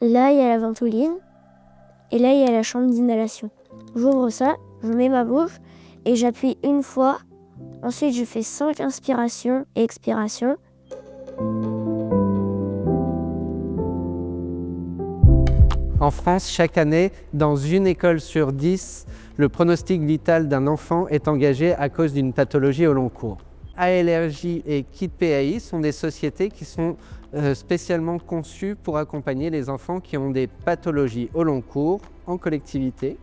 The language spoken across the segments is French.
Là, il y a la ventoline. Et là, il y a la chambre d'inhalation. J'ouvre ça, je mets ma bouche et j'appuie une fois. Ensuite, je fais 5 inspirations et expirations. En France, chaque année, dans une école sur 10, le pronostic vital d'un enfant est engagé à cause d'une pathologie au long cours. ALRJ et Kit PAI sont des sociétés qui sont spécialement conçues pour accompagner les enfants qui ont des pathologies au long cours en collectivité.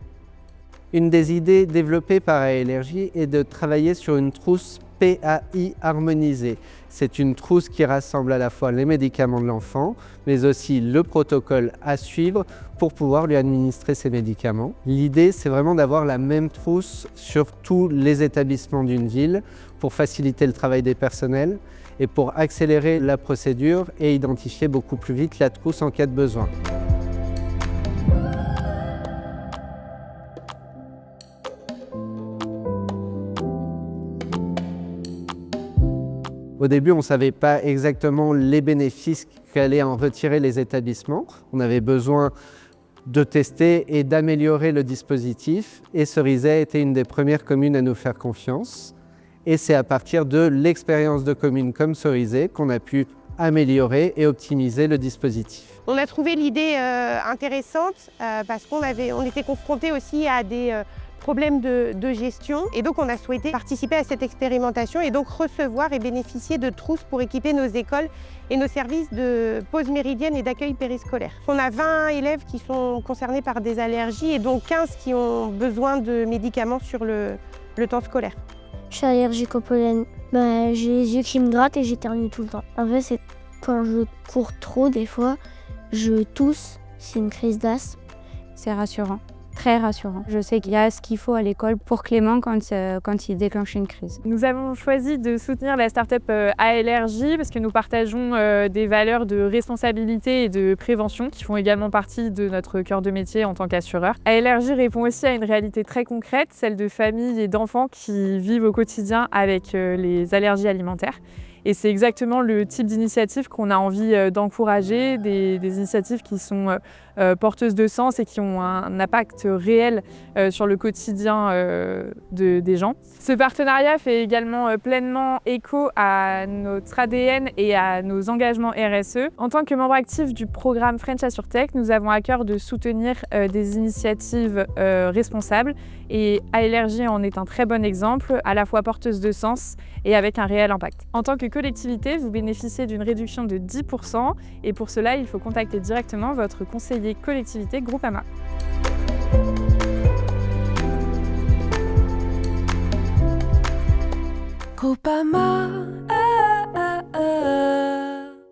Une des idées développées par ALRJ est de travailler sur une trousse PAI harmonisée. C'est une trousse qui rassemble à la fois les médicaments de l'enfant, mais aussi le protocole à suivre pour pouvoir lui administrer ces médicaments. L'idée, c'est vraiment d'avoir la même trousse sur tous les établissements d'une ville pour faciliter le travail des personnels et pour accélérer la procédure et identifier beaucoup plus vite la trousse en cas de besoin. Au début, on ne savait pas exactement les bénéfices qu'allaient en retirer les établissements. On avait besoin de tester et d'améliorer le dispositif. Et Cerizay était une des premières communes à nous faire confiance. Et c'est à partir de l'expérience de communes comme Cerizay qu'on a pu améliorer et optimiser le dispositif. On a trouvé l'idée intéressante parce qu'on était confrontés aussi à des problèmes de gestion et donc on a souhaité participer à cette expérimentation et donc recevoir et bénéficier de trousses pour équiper nos écoles et nos services de pause méridienne et d'accueil périscolaire. On a 20 élèves qui sont concernés par des allergies et donc 15 qui ont besoin de médicaments sur le temps scolaire. Je suis allergique au pollen. J'ai les yeux qui me grattent et j'éternue tout le temps. En fait, c'est quand je cours trop, des fois, je tousse. C'est une crise d'asthme. C'est rassurant, très rassurant. Je sais qu'il y a ce qu'il faut à l'école pour Clément quand il déclenche une crise. Nous avons choisi de soutenir la start-up ALRJ parce que nous partageons des valeurs de responsabilité et de prévention qui font également partie de notre cœur de métier en tant qu'assureur. ALRJ répond aussi à une réalité très concrète, celle de familles et d'enfants qui vivent au quotidien avec les allergies alimentaires. Et c'est exactement le type d'initiative qu'on a envie d'encourager, des initiatives qui sont porteuses de sens et qui ont un impact réel sur le quotidien des gens. Ce partenariat fait également pleinement écho à notre ADN et à nos engagements RSE. En tant que membre actif du programme French AssureTech, nous avons à cœur de soutenir des initiatives responsables et ALRJ en est un très bon exemple, à la fois porteuse de sens et avec un réel impact. En tant que collectivité, vous bénéficiez d'une réduction de 10% et pour cela, il faut contacter directement votre conseiller collectivité Groupama. Groupama,